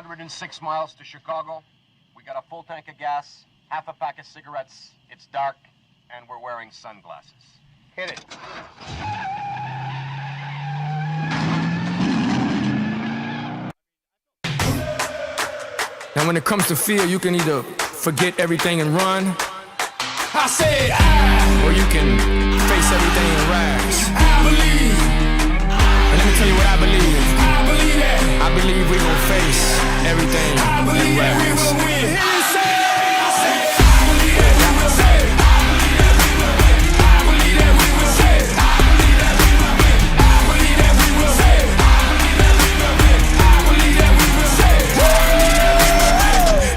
106 miles to Chicago. We got a full tank of gas, half a pack of cigarettes. It's dark, and we're wearing sunglasses. Hit it. Now when it comes to fear, you can either forget everything and run, I said I, or you can face everything and rise. I believe. And let me tell you what I believe. I believe that. I believe we gon' face everything I believe and that we rise. will win. Hear me say, I said, I believe that we will say. I believe that we will win. I believe that we will say. I believe that we will win. I believe that we will say. I believe that we will win. I believe that we will say.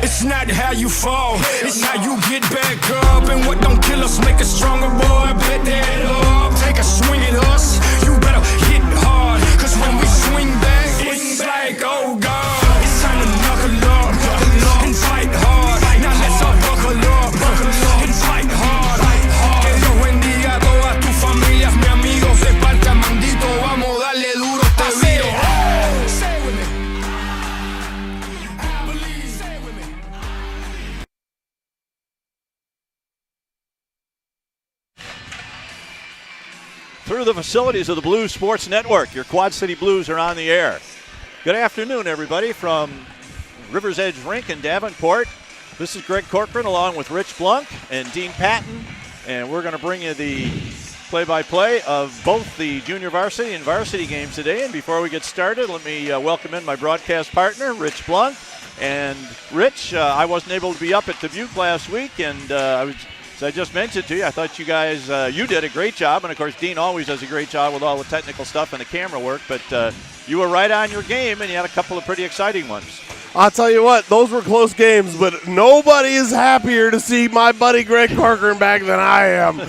It's not how you fall, it's how you get back up. And what don't kill us make us stronger, boy. Bet that up. Take a swing at us. You better hit hard, cause when we swing back, it's like, oh God, it's time to knuckle up and fight hard. Now let's all buckle up and fight hard. Que Dios bendiga a todas tus familias, mi amigos, de parte a Mandito. Vamos a darle duro este video. Say it with me. I believe. Say it with me. Through the facilities of the Blues Sports Network, your Quad City Blues are on the air. Good afternoon, everybody, from River's Edge Rink in Davenport. This is Greg Corcoran along with Rich Blunk and Dean Patton, and we're going to bring you the play-by-play of both the junior varsity and varsity games today. And before we get started, let me welcome in my broadcast partner, Rich Blunk. And Rich, I wasn't able to be up at Dubuque last week, and as I just mentioned to you, I thought you guys, you did a great job. And, of course, Dean always does a great job with all the technical stuff and the camera work. But you were right on your game, and you had a couple of pretty exciting ones. I'll tell you what, those were close games, but nobody is happier to see my buddy Greg Corcoran back than I am.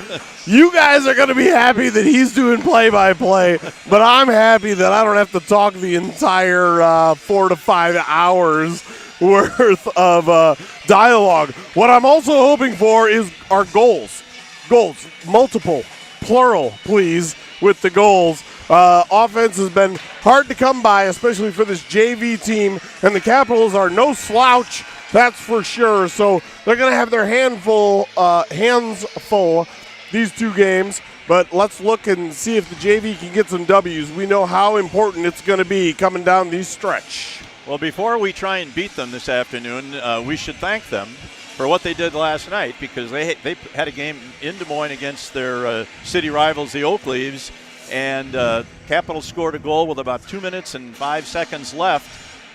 You guys are going to be happy that he's doing play-by-play, but I'm happy that I don't have to talk the entire 4 to 5 hours worth of dialogue. What I'm also hoping for is our goals. Goals, multiple, plural, please, with the goals. Offense has been hard to come by, especially for this JV team, and the Capitals are no slouch, that's for sure. So they're going to have their hands full these two games. But let's look and see if the JV can get some W's. We know how important it's going to be coming down the stretch. Well, before we try and beat them this afternoon, we should thank them for what they did last night, because they had a game in Des Moines against their city rivals, the Oak Leaves, and Capitals scored a goal with about 2 minutes and 5 seconds left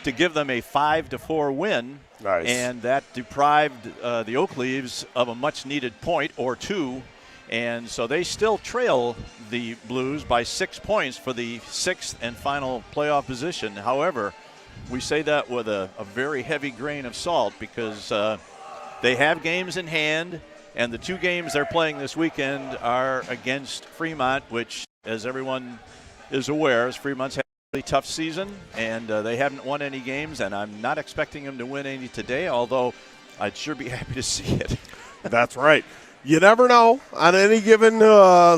to give them a 5-4 win. Nice. And that deprived the Oak Leaves of a much-needed point or two, and so they still trail the Blues by 6 points for the sixth and final playoff position. However, we say that with a very heavy grain of salt, because they have games in hand, and the two games they're playing this weekend are against Fremont, which, as everyone is aware, Fremont's had a really tough season, and they haven't won any games, and I'm not expecting them to win any today, although I'd sure be happy to see it. That's right. You never know. On any given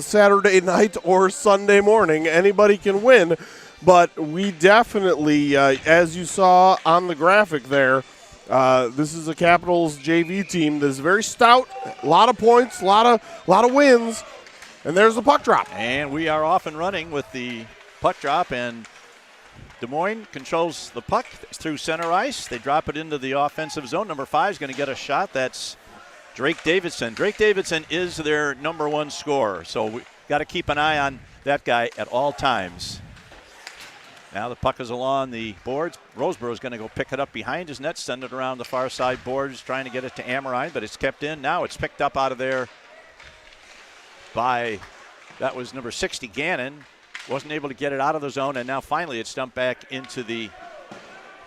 Saturday night or Sunday morning, anybody can win. But we definitely, as you saw on the graphic there, this is a Capitals JV team that is very stout. A lot of points, a lot of wins. And there's the puck drop. And we are off and running with the puck drop, and Des Moines controls the puck through center ice. They drop it into the offensive zone. Number 5 is going to get a shot. That's Drake Davidson. Drake Davidson is their number 1 scorer, so we got to keep an eye on that guy at all times. Now the puck is along the boards. Roseborough is going to go pick it up behind his net, send it around the far side boards, trying to get it to Amorine, but it's kept in. Now it's picked up out of there by, that was number 60, Gannon. Wasn't able to get it out of the zone, and now finally it's dumped back into the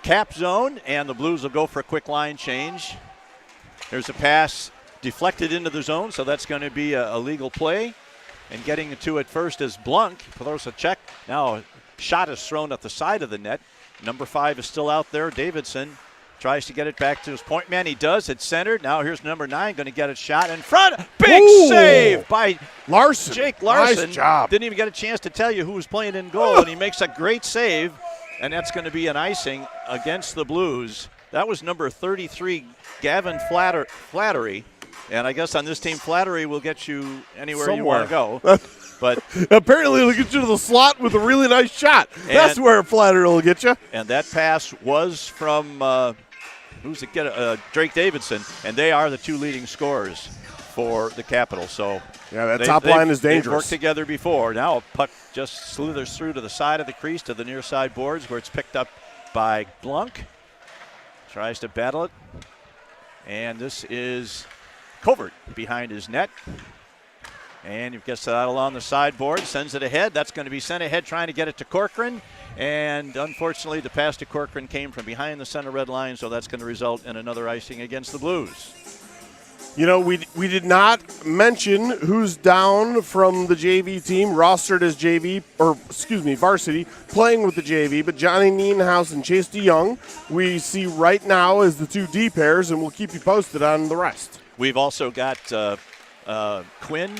Cap zone, and the Blues will go for a quick line change. There's a pass deflected into the zone, so that's going to be a legal play. And getting to it first is Blunk. Throws a check. Now a shot is thrown at the side of the net. Number 5 is still out there. Davidson tries to get it back to his point man. He does. It's centered. Now here's number 9 going to get a shot in front. Big save by Larson. Jake Larson. Nice job. Didn't even get a chance to tell you who was playing in goal, and he makes a great save. and that's going to be an icing against the Blues. That was number 33, Gavin Flattery. And I guess on this team, Flattery will get you anywhere you want to go. But apparently it'll get you to the slot with a really nice shot. That's where Flattery will get you. And that pass was from Drake Davidson, and they are the 2 leading scorers for the Capitals. So yeah, that top line is dangerous. They've worked together before. Now a puck just slithers through to the side of the crease to the near side boards where it's picked up by Blunk. Tries to battle it. And this is Covert behind his net. And he gets that along the sideboard, sends it ahead. That's going to be sent ahead, trying to get it to Corcoran. And unfortunately, the pass to Corcoran came from behind the center red line, so that's going to result in another icing against the Blues. You know, we did not mention who's down from the JV team, rostered as varsity, playing with the JV, but Johnny Nienhuis and Chase DeYoung we see right now as the 2 D pairs, and we'll keep you posted on the rest. We've also got Quinn.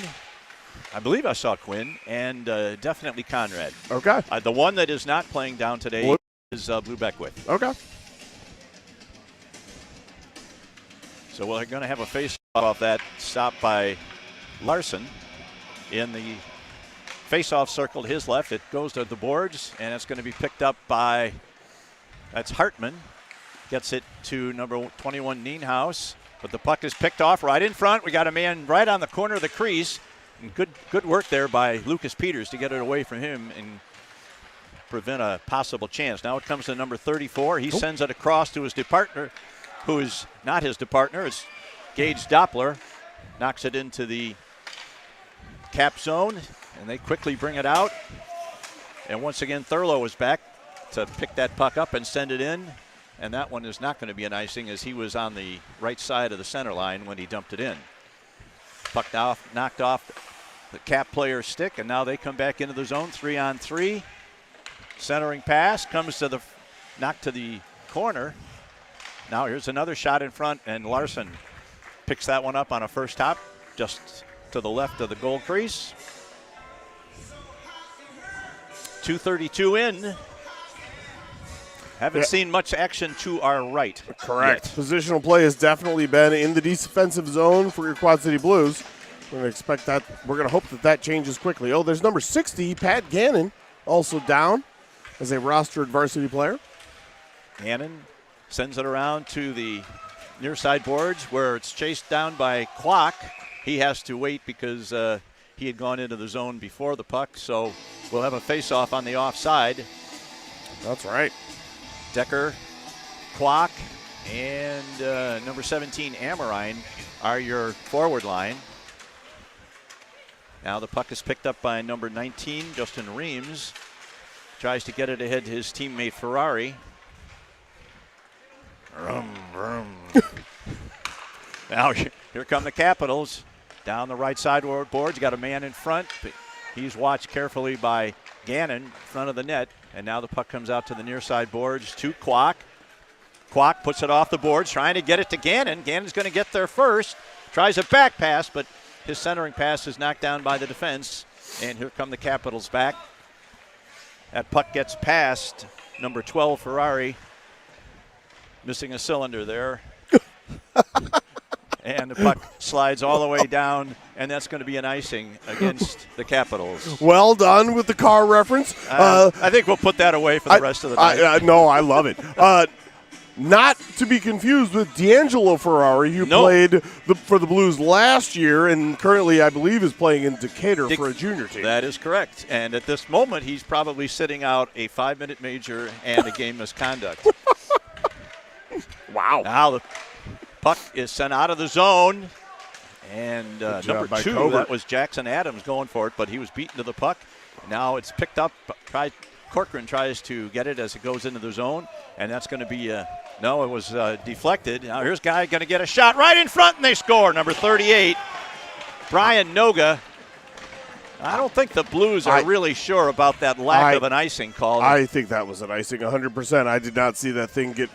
I believe I saw Quinn, and definitely Conrad. Okay. The one that is not playing down today is Blue Beckwith. Okay. So we're going to have a face-off that stop by Larson in the face-off circle to his left. It goes to the boards, and it's going to be picked up by, that's Hartman. Gets it to number 21, Nienhuis. But the puck is picked off right in front. We got a man right on the corner of the crease. And good work there by Lucas Peters to get it away from him and prevent a possible chance. Now it comes to number 34. He sends it across to his partner, who is not his partner. It's Gage Doppler. Knocks it into the cap zone, and they quickly bring it out. And once again, Thurlow is back to pick that puck up and send it in. And that one is not going to be an icing, as he was on the right side of the center line when he dumped it in. Puck knocked off the Cap player's stick, and now they come back into the zone, 3-on-3. Centering pass comes to the knock to the corner. Now here's another shot in front, and Larson picks that one up on a first top, just to the left of the goal crease. 2:32 in. Haven't seen much action to our right. Correct. Yet. Positional play has definitely been in the defensive zone for your Quad City Blues. We're going to expect that. We're going to hope that changes quickly. Oh, there's number 60, Pat Gannon, also down as a rostered varsity player. Gannon sends it around to the near side boards where it's chased down by Kwok. He has to wait because he had gone into the zone before the puck, so we'll have a face-off on the offside. That's right. Decker, Kwok, and number 17, Amorine, are your forward line. Now the puck is picked up by number 19, Justin Reams. Tries to get it ahead to his teammate Ferrari. Now here come the Capitals. Down the right side boards. You got a man in front. He's watched carefully by Gannon in front of the net. And now the puck comes out to the near side boards to Kwok. Kwok puts it off the boards, trying to get it to Gannon. Gannon's going to get there first. Tries a back pass, but his centering pass is knocked down by the defense. And here come the Capitals back. That puck gets past number 12, Ferrari. Missing a cylinder there. And the puck slides all the way down, and that's going to be an icing against the Capitals. Well done with the car reference. I think we'll put that away for the rest of the night. No, I love it. Not to be confused with D'Angelo Ferrari, who played for the Blues last year and currently, I believe, is playing in Decatur for a junior team. That is correct. And at this moment, he's probably sitting out a 5-minute major and a game misconduct. Wow. Now the puck is sent out of the zone. And number 2, Covert. that was Jackson Adams going for it, but he was beaten to the puck. Now it's picked up. Corcoran tries to get it as it goes into the zone, and that's going to be no, it was deflected. Now here's a guy going to get a shot right in front, and they score. Number 38, Brian Noga. I don't think the Blues are really sure about that lack of an icing call. I think that was an icing 100%. I did not see that thing get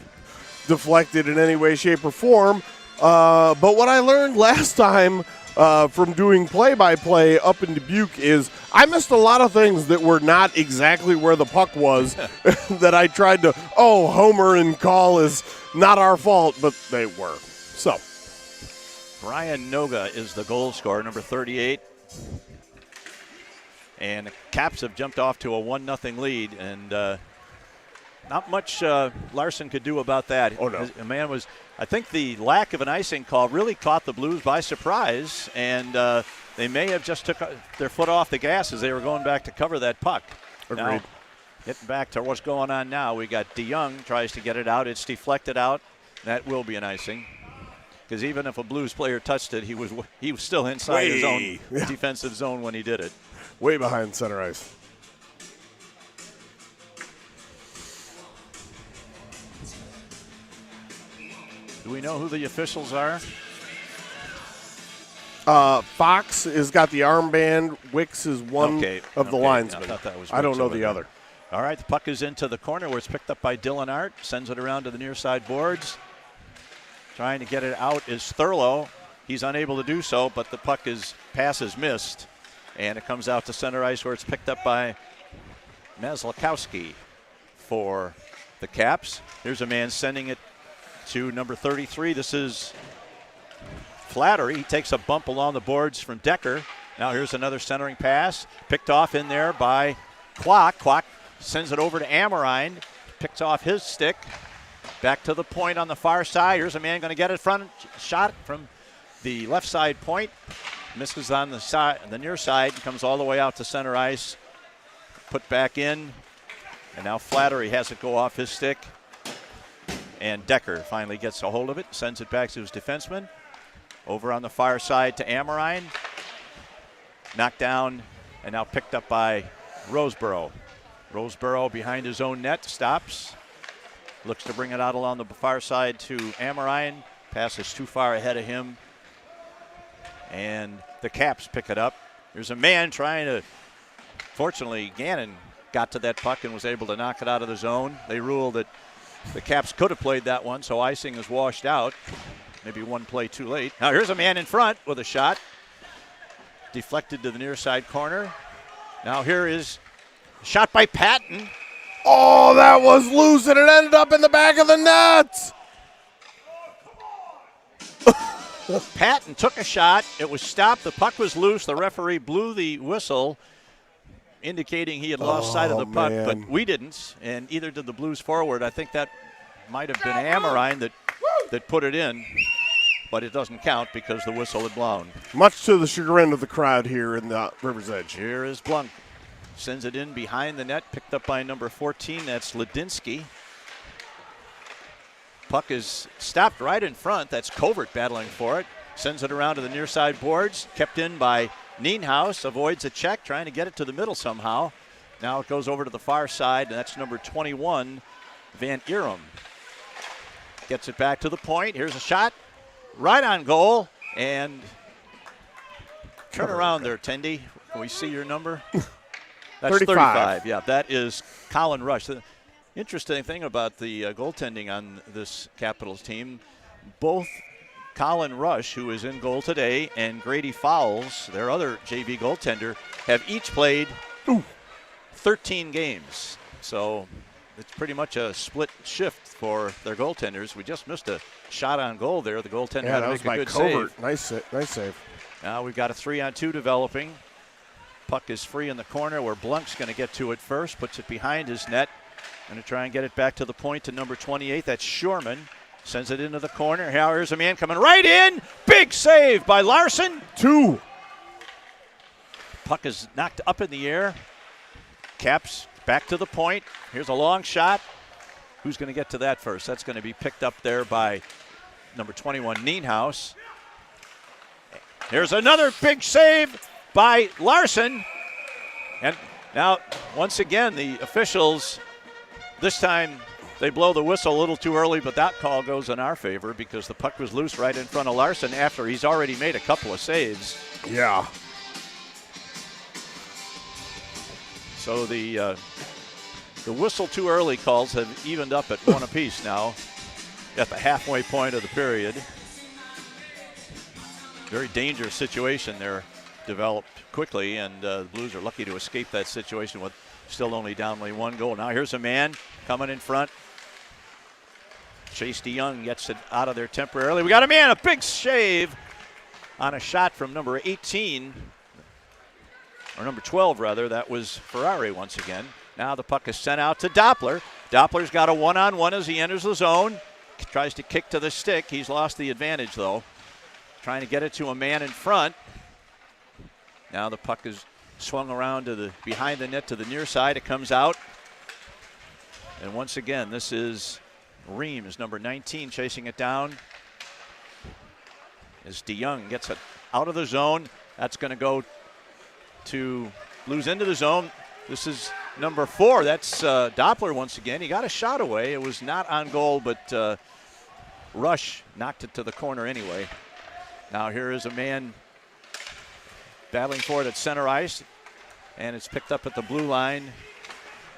deflected in any way, shape, or form. But what I learned last time from doing play-by-play up in Dubuque is I missed a lot of things that were not exactly where the puck was that I tried to, homer and call is not our fault, but they were. So, Brian Noga is the goal scorer, number 38. And the Caps have jumped off to a 1-0 lead, and not much Larson could do about that. Oh, no. A man was, I think the lack of an icing call really caught the Blues by surprise, and they may have just took their foot off the gas as they were going back to cover that puck. Agreed. Now, getting back to what's going on now, we got DeYoung tries to get it out. It's deflected out. That will be an icing. Because even if a Blues player touched it, he was still inside his own defensive zone when he did it. Way behind center ice. Do we know who the officials are? Fox has got the armband. Wicks is one of the linesmen. I don't know the other. All right, the puck is into the corner where it's picked up by Dylan Art. Sends it around to the near side boards. Trying to get it out is Thurlow. He's unable to do so, but the pass is missed. And it comes out to center ice where it's picked up by Maslakowski for the Caps. Here's a man sending it to number 33. This is Flattery. He takes a bump along the boards from Decker. Now here's another centering pass. Picked off in there by Kwok. Kwok sends it over to Amorine. Picks off his stick. Back to the point on the far side. Here's a man going to get it front shot from the left side point. Misses on the side, the near side, comes all the way out to center ice. Put back in, and now Flattery has it go off his stick. And Decker finally gets a hold of it, sends it back to his defenseman. Over on the far side to Amorine. Knocked down, and now picked up by Roseborough. Roseborough behind his own net, stops. Looks to bring it out along the far side to Amorine. Pass is too far ahead of him. And the Caps pick it up. There's a man trying to, fortunately, Gannon got to that puck and was able to knock it out of the zone. They ruled that the Caps could have played that one, so icing is washed out. Maybe one play too late. Now here's a man in front with a shot. Deflected to the near side corner. Now here is a shot by Patton. Oh, that was loose, and it ended up in the back of the net. Patton took a shot. It was stopped. The puck was loose. The referee blew the whistle, indicating he had lost sight of the puck, but we didn't, and either did the Blues forward. I think that might have been Amorine that put it in, but it doesn't count because the whistle had blown. Much to the chagrin of the crowd here in the River's Edge. Here is Blunk. Sends it in behind the net, picked up by number 14. That's Ladinsky. Puck is stopped right in front. That's Covert battling for it. Sends it around to the near side boards. Kept in by Nienhuis. Avoids a check, trying to get it to the middle somehow. Now it goes over to the far side, and that's number 21, Van Erum. Gets it back to the point. Here's a shot. Right on goal. And turn around there, Tendy. Can we see your number? That's 35. Yeah, that is Colin Rush. The interesting thing about the goaltending on this Capitals team, both Colin Rush, who is in goal today, and Grady Fowles, their other JV goaltender, have each played 13 games. So it's pretty much a split shift for their goaltenders. We just missed a shot on goal there. The goaltender had to make a good save. Nice save. Now we've got a 3-on-2 developing. Puck is free in the corner where Blunk's going to get to it first, puts it behind his net. Going to try and get it back to the point to number 28. That's Shurman. Sends it into the corner. Here's a man coming right in. Big save by Larson. 2. Puck is knocked up in the air. Caps back to the point. Here's a long shot. Who's going to get to that first? That's going to be picked up there by number 21, Nienhuis. Here's another big save by Larson. And now, once again, the officials, this time they blow the whistle a little too early, but that call goes in our favor because the puck was loose right in front of Larson after he's already made a couple of saves. Yeah. So the whistle too early calls have evened up at 1 apiece now at the halfway point of the period. very dangerous situation there developed quickly, and the Blues are lucky to escape that situation with still only down only 1 goal. Now here's a man coming in front. Chase DeYoung gets it out of there temporarily. We got a man, a big shave on a shot from number 18, or number 12 rather. That was Ferrari once again. Now the puck is sent out to Doppler. Doppler's got a one-on-one as he enters the zone. Tries to kick to the stick. He's lost the advantage though. Trying to get it to a man in front. Now the puck is swung around to the behind the net to the near side. It comes out. And once again, this is Reams, number 19, chasing it down. As DeYoung gets it out of the zone. That's going to go to Blues into the zone. This is number 4. That's Doppler once again. He got a shot away. It was not on goal, but Rush knocked it to the corner anyway. Now here is a man battling for it at center ice, and it's picked up at the blue line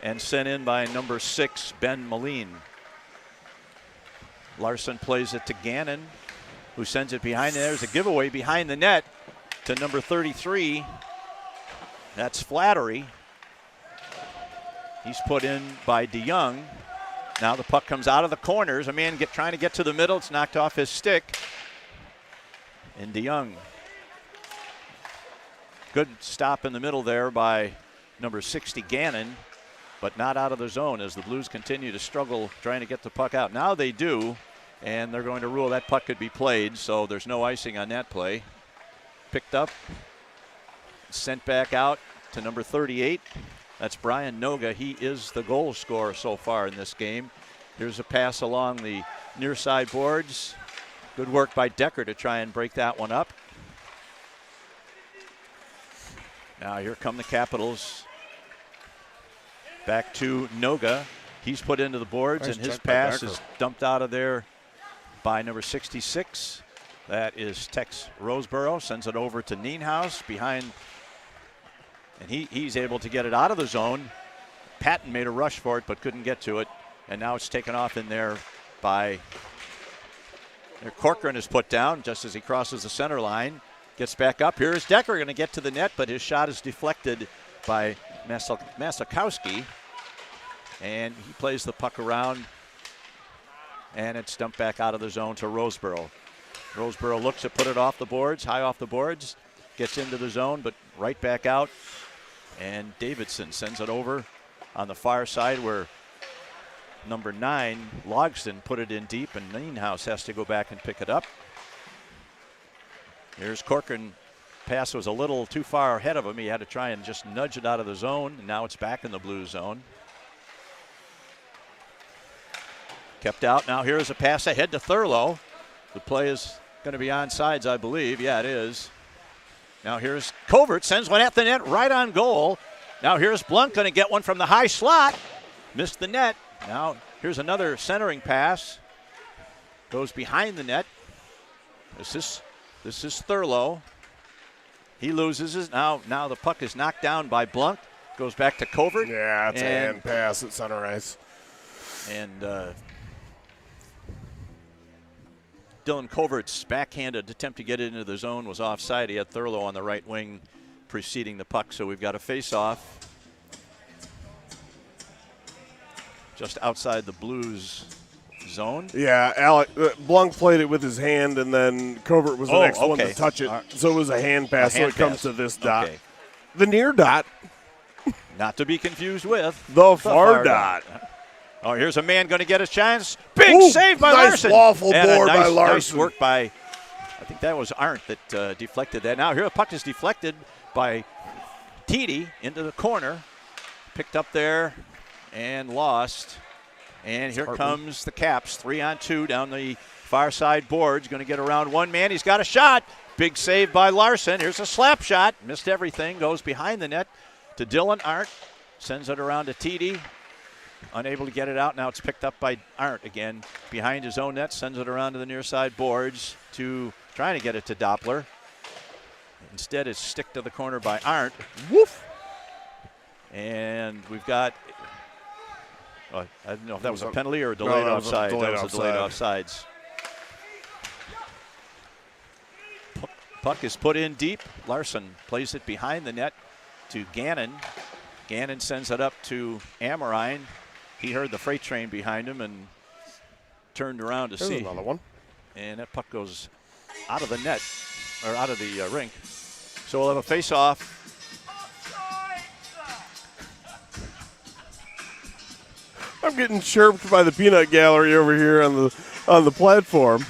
and sent in by number 6, Ben Moline. Larson plays it to Gannon, who sends it behind. There's a giveaway behind the net to number 33. That's Flattery. He's put in by DeYoung. Now the puck comes out of the corners. A man trying to get to the middle. It's knocked off his stick. And DeYoung. Good stop in the middle there by number 60, Gannon, but not out of the zone as the Blues continue to struggle trying to get the puck out. Now they do, and they're going to rule that puck could be played, so there's no icing on that play. Picked up, sent back out to number 38. That's Brian Noga. He is the goal scorer so far in this game. Here's a pass along the near side boards. Good work by Decker to try and break that one up. Now here come the Capitals. Back to Noga. He's put into the boards, Nice, and his pass is dumped out of there by number 66. That is Tex Roseborough. Sends it over to Nienhuis behind, and he's able to get it out of the zone. Patton made a rush for it but couldn't get to it, and now it's taken off in there by Corcoran is put down just as he crosses the center line. Gets back up. Here is Decker going to get to the net, but his shot is deflected by Masakowski. And he plays the puck around, and it's dumped back out of the zone to Roseborough. Roseborough looks to put it off the boards, high off the boards, gets into the zone, but right back out. And Davidson sends it over on the far side where number 9, Logston, put it in deep, and Nienhuis has to go back and pick it up. Here's Corcoran. Pass was a little too far ahead of him. He had to try and just nudge it out of the zone, and now it's back in the blue zone. Kept out. Now here's a pass ahead to Thurlow. The play is going to be onside, I believe. Yeah, it is. Now here's Covert, sends one at the net, right on goal. Now here's Blunt, going to get one from the high slot. Missed the net. Now here's another centering pass. Goes behind the net. This is Thurlow. He loses it. Now the puck is knocked down by Blunt. Goes back to Covert. Yeah, it's a hand pass at center ice. And Dylan Covert's backhanded attempt to get it into the zone was offside. He had Thurlow on the right wing preceding the puck, so we've got a face-off just outside the Blues zone. Yeah, Blanc played it with his hand, and then Covert was the next one to touch it. So it was a hand pass, so it comes to this dot. Okay. The near dot. Not to be confused with the far dot. Oh, here's a man going to get his chance. Big save by Larson. Nice waffle board by Larson. Nice work by, I think that was Arndt that deflected that. Now here the puck is deflected by Teedy into the corner. Picked up there and lost. And here comes the Caps, 3-on-2 down the far side boards. Going to get around one man. He's got a shot. Big save by Larson. Here's a slap shot. Missed everything. Goes behind the net to Dylan Arndt. Sends it around to Teedy. Unable to get it out. Now it's picked up by Arndt again. Behind his own net. Sends it around to the near side boards to trying to get it to Doppler. Instead it's stick to the corner by Arndt. Woof! And we've got, I don't know if that was a penalty or a delayed offside. That was a delayed offsides. Puck is put in deep. Larson plays it behind the net to Gannon. Gannon sends it up to Amorine. He heard the freight train behind him and turned around to see. Another one. And that puck goes out of the net, or out of the rink. So we'll have a face-off. I'm getting chirped by the peanut gallery over here on the platform.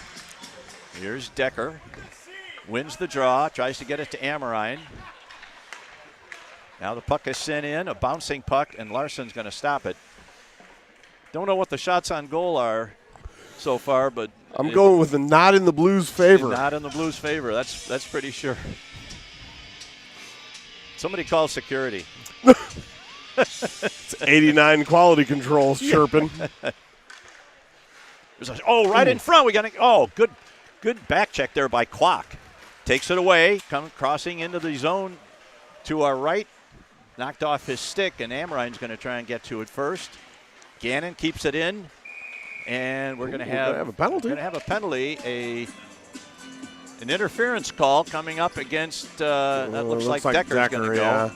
Here's Decker. Wins the draw, tries to get it to Amorine. Now the puck is sent in, a bouncing puck, and Larson's going to stop it. Don't know what the shots on goal are so far, but I'm going with the not in the Blues' favor. Not in the Blues' favor. That's pretty sure. Somebody call security. It's 89 quality control chirping. Right in front. We got good back check there by Kwok. Takes it away, crossing into the zone to our right. Knocked off his stick, and Amorine's going to try and get to it first. Gannon keeps it in, and we're going to have a penalty. We're going to have a penalty, an interference call coming up against. That looks like Decker's going to go. Yeah.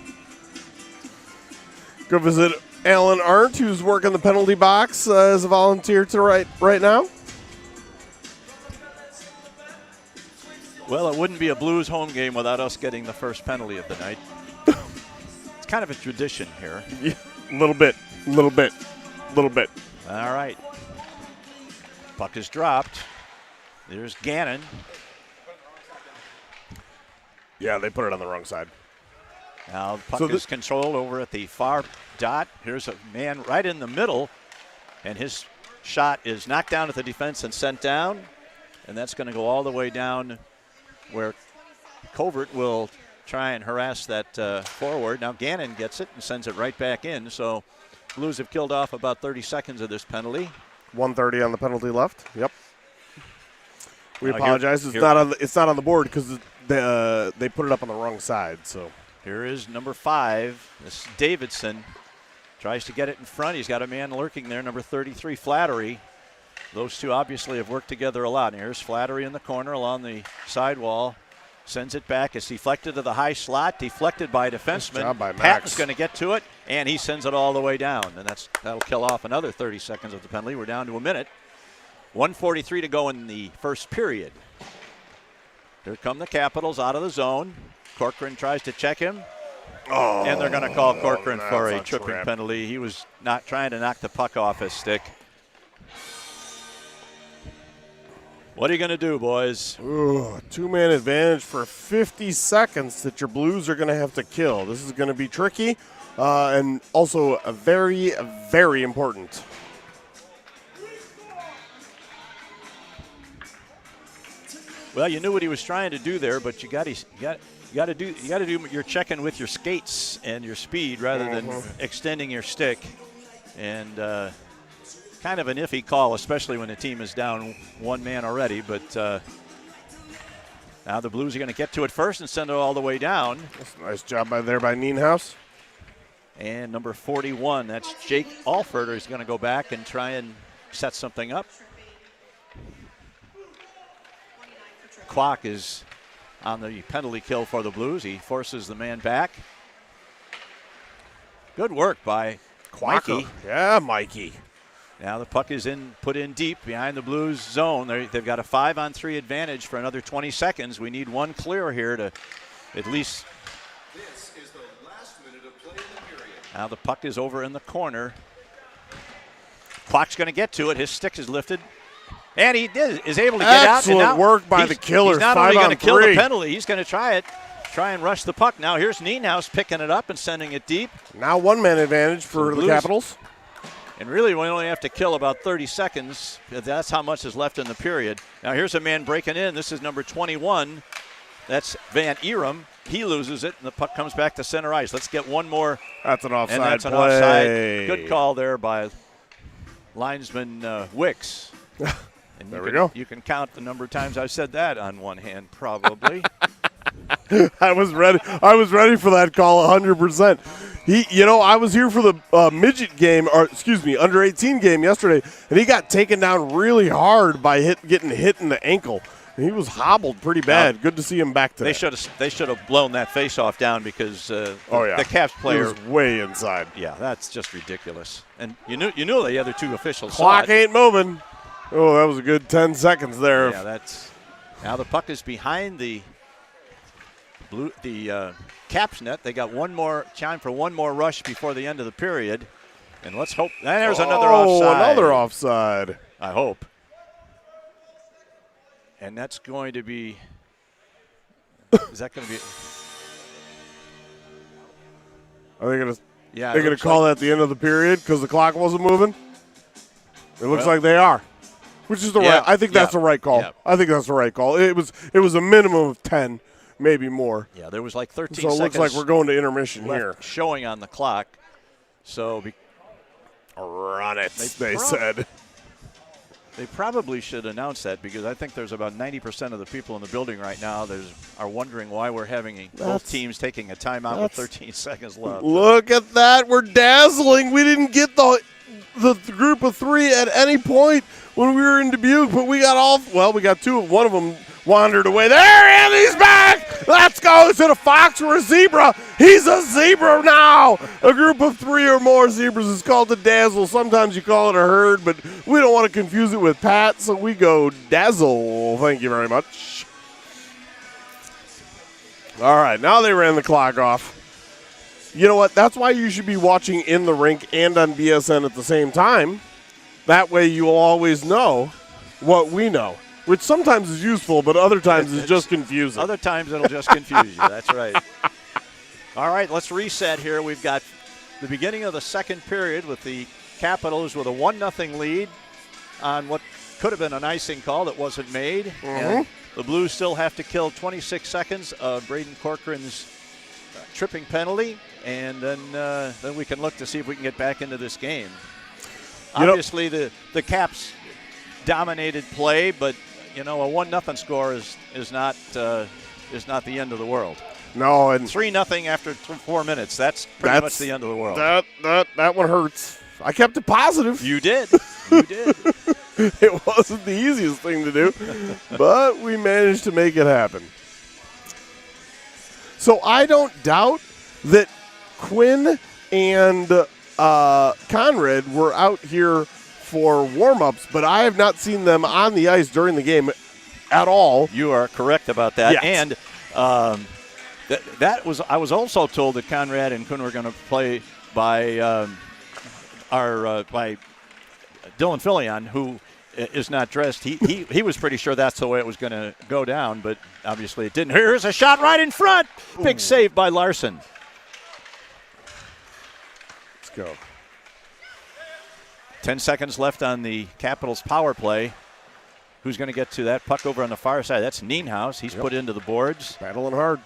Go visit Alan Arndt, who's working the penalty box as a volunteer to right now. Well, it wouldn't be a Blues home game without us getting the first penalty of the night. It's kind of a tradition here. Yeah, little bit. All right. Puck is dropped. There's Gannon. Yeah, they put it on the wrong side. Now the puck is controlled over at the far dot. Here's a man right in the middle, and his shot is knocked down at the defense and sent down, and that's going to go all the way down where Covert will try and harass that forward. Now Gannon gets it and sends it right back in, so Blues have killed off about 30 seconds of this penalty. 1:30 on the penalty left. Yep. We apologize. It's not on the board because they put it up on the wrong side. So here is number 5. This is Davidson. Tries to get it in front. He's got a man lurking there, number 33, Flattery. Those two obviously have worked together a lot. And here's Flattery in the corner along the sidewall. Sends it back. It's deflected to the high slot. Deflected by a defenseman. Good job by Max. Patton's going to get to it, and he sends it all the way down. And that'll kill off another 30 seconds of the penalty. We're down to a minute. 1:43 to go in the first period. Here come the Capitals out of the zone. Corcoran tries to check him. And they're going to call Corcoran for a tripping penalty. He was not trying to knock the puck off his stick. What are you going to do, boys? Ooh, 2-man advantage for 50 seconds that your Blues are going to have to kill. This is going to be tricky and also very, very important. Well, you knew what he was trying to do there, but you got to do your checking with your skates and your speed rather than extending your stick. And kind of an iffy call, especially when the team is down one man already. But now the Blues are going to get to it first and send it all the way down. That's a nice job by Nienhaus. And number 41, that's Jake Alford, is going to go back and try and set something up. Kwok is on the penalty kill for the Blues. He forces the man back. Good work by Mikey. Yeah, Mikey. Now the puck is put in deep behind the Blues zone. They've got a 5-on-3 advantage for another 20 seconds. We need one clear here to at least. This is the last minute of play in the period. Now the puck is over in the corner. Kwok's going to get to it. His stick is lifted. And he is able to get out. Excellent work by the Killers. He's not only going to kill the penalty, he's going to try and rush the puck. Now here's Nienhaus picking it up and sending it deep. Now 1-man advantage for the Capitals. And really, we only have to kill about 30 seconds. That's how much is left in the period. Now here's a man breaking in. This is number 21. That's Van Erum. He loses it, and the puck comes back to center ice. Let's get one more. That's an offside and that's an play. Offside. Good call there by linesman Wicks. And there we go. You can count the number of times I've said that on one hand, probably. I was ready for that call 100%. I was here for the midget game, or excuse me, under 18 game yesterday, and he got taken down really hard by getting hit in the ankle. He was hobbled pretty bad. Good to see him back today. They should have blown that face-off down because the Caps player was way inside. Yeah, that's just ridiculous. And you knew the other two officials Clock saw it. ain't moving. Oh, that was a good 10 seconds there. Yeah, that's now the puck is behind the Caps net. They got time for one more rush before the end of the period. And let's hope there's another offside. Another offside. I hope. And that's going to be is that going to be Are they going to Yeah, they're going to call that at the end of the period because the clock wasn't moving? It looks like they are. Which is the right. I think that's the right call. Yeah. I think that's the right call. It was a minimum of 10, maybe more. Yeah, there was like 13 So seconds. it looks like we're going to intermission left here. showing on the clock. So run it, they said. They probably should announce that because I think there's about 90% of the people in the building right now are wondering why we're having both teams taking a timeout with 13 seconds left. Look at that. We're dazzling. We didn't get the group of three at any point when we were in Dubuque, but we got two. One of them wandered away. There, and he's back. Let's go. Is it a fox or a zebra? He's a zebra now. A group of three or more zebras is called the dazzle. Sometimes you call it a herd, but we don't want to confuse it with Pat, so we go dazzle. Thank you very much. All right, now they ran the clock off. You know what? That's why you should be watching in the rink and on BSN at the same time. That way you'll always know what we know, which sometimes is useful, but other times is just confusing. Other times it'll just confuse you. That's right. All right, let's reset here. We've got the beginning of the second period with the Capitals with a 1-0 lead on what could have been an icing call that wasn't made. Mm-hmm. And the Blues still have to kill 26 seconds of Braden Corcoran's tripping penalty, and then we can look to see if we can get back into this game. Obviously, the Caps dominated play, but a 1-0 score is not the end of the world. No, and 3-0 after 4 minutes. That's pretty much the end of the world. That one hurts. I kept it positive. You did. You did. It wasn't the easiest thing to do, but we managed to make it happen. So I don't doubt that Quinn and Conrad were out here for warm-ups, but I have not seen them on the ice during the game at all. You are correct about that. Yes. And I was also told that Conrad and Quinn were going to play by by Dylan Filion, who is not dressed. He was pretty sure that's the way it was going to go down, but obviously it didn't. Here's a shot right in front. Big save by Larson. Let's go. 10 seconds left on the Capitals power play. Who's going to get to that puck over on the far side? That's Nienhaus. He's put into the boards. Battling hard.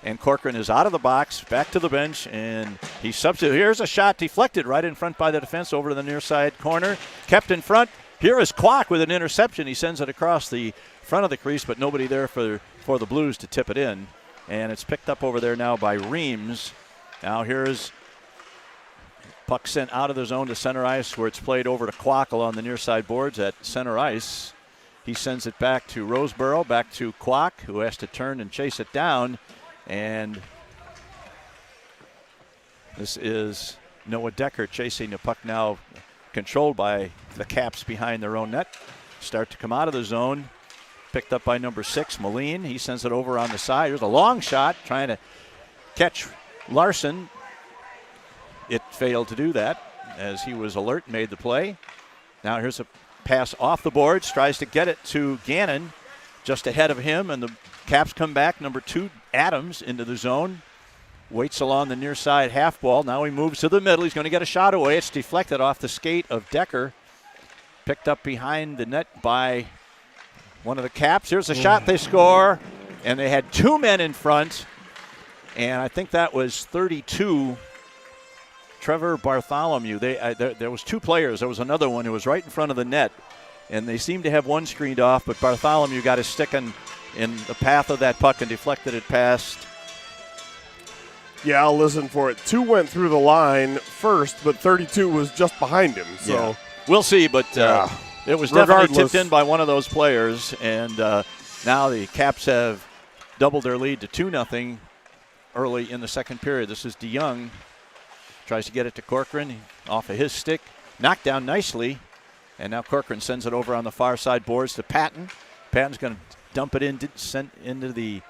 And Corcoran is out of the box, back to the bench, and he substitutes. Here's a shot deflected right in front by the defense over to the near side corner. Kept in front. Here is Kwok with an interception. He sends it across the front of the crease, but nobody there for the Blues to tip it in. And it's picked up over there now by Reams. Now here's puck sent out of the zone to center ice, where it's played over to Kwok along the near side boards at center ice. He sends it back to Roseboro, back to Kwok, who has to turn and chase it down. And this is Noah Decker chasing the puck, now controlled by the Caps behind their own net. Start to come out of the zone. Picked up by number 6, Moline. He sends it over on the side. Here's a long shot trying to catch Larson. It failed to do that as he was alert, made the play. Now here's a pass off the boards. Tries to get it to Gannon just ahead of him, and the Caps come back. Number 2, Adams, into the zone. Waits along the near side half ball. Now he moves to the middle. He's going to get a shot away. It's deflected off the skate of Decker. Picked up behind the net by one of the Caps. Here's a shot. They score. And they had 2 men in front. And I think that was 32, Trevor Bartholomew. There was 2 players. There was another one who was right in front of the net. And they seemed to have one screened off, but Bartholomew got his stick in the path of that puck and deflected it past. Yeah, I'll listen for it. 2 went through the line first, but 32 was just behind him. So yeah. We'll see, but It was definitely Regardless. tipped in by one of those players, and now the Caps have doubled their lead to 2-0 early in the second period. This is DeYoung. Tries to get it to Corcoran off of his stick. Knocked down nicely. And now Corcoran sends it over on the far side boards to Patton. Patton's going to dump it sent into the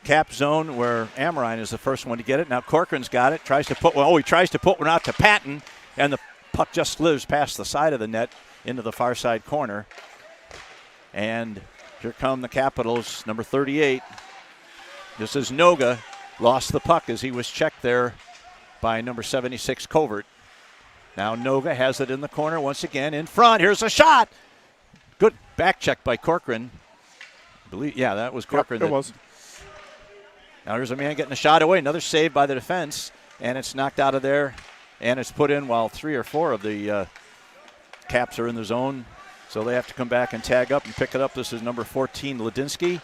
Cap zone where Amrine is the first one to get it. Now Corcoran's got it. Tries to put one out to Patton. And the puck just slithers past the side of the net into the far side corner. And here come the Capitals, number 38. This is Noga. Lost the puck as he was checked there by number 76, Covert. Now Noga has it in the corner once again in front. Here's a shot. Good back check by Corcoran. That was Corcoran. Yep, it was. Now here's a man getting a shot away. Another save by the defense. And it's knocked out of there. And it's put in while 3 or 4 of the Caps are in the zone. So they have to come back and tag up and pick it up. This is number 14, Ladinsky.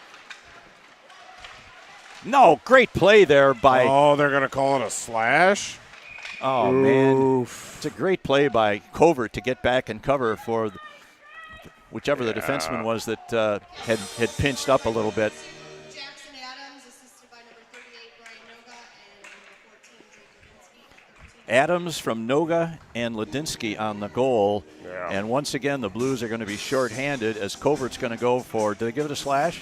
No, great play there by... Oh, they're going to call it a slash? Oh, man. It's a great play by Covert to get back and cover for whichever the defenseman was that had pinched up a little bit. Jackson Adams, assisted by number 38, Brian Noga, and number 14, Drake Ladinsky. Adams from Noga and Ladinsky on the goal. Yeah. And once again, the Blues are going to be shorthanded as Covert's going to go for... Did they give it a slash?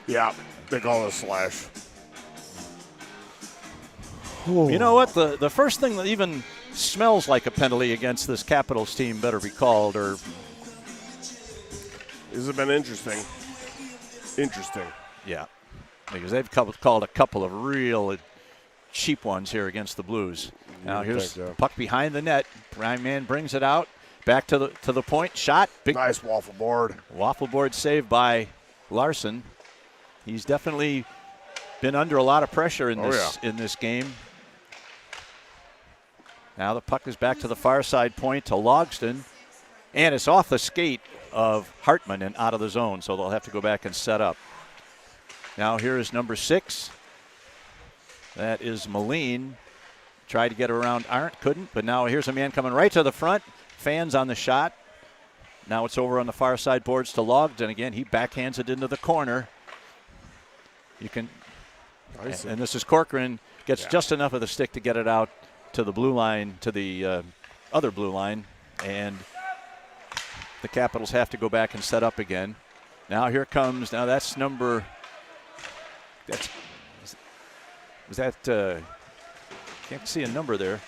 Yeah, they call it a slash. You know what? The first thing that even smells like a penalty against this Capitals team better be called. Or This has been interesting. yeah, because they've called a couple of real cheap ones here against the Blues. Now here's the puck behind the net. Brian Mann brings it out back to the point. Shot. Big Nice waffle board. waffle board save by Larson. He's definitely been under a lot of pressure in this game. Now the puck is back to the far side point to Logston, and it's off the skate of Hartman and out of the zone, so they'll have to go back and set up. Now here is number 6. That is Moline. Tried to get around Arndt, couldn't, but now here's a man coming right to the front. Fans on the shot. Now it's over on the far side boards to Logston again. He backhands it into the corner. And this is Corcoran. Gets just enough of the stick to get it out to the blue line, to the other blue line, and the Capitals have to go back and set up again. Now here comes, that's number, can't see a number there.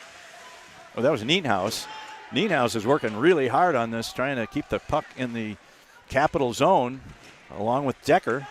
Oh, that was Nienhaus. Nienhaus is working really hard on this, trying to keep the puck in the Capital zone, along with Decker.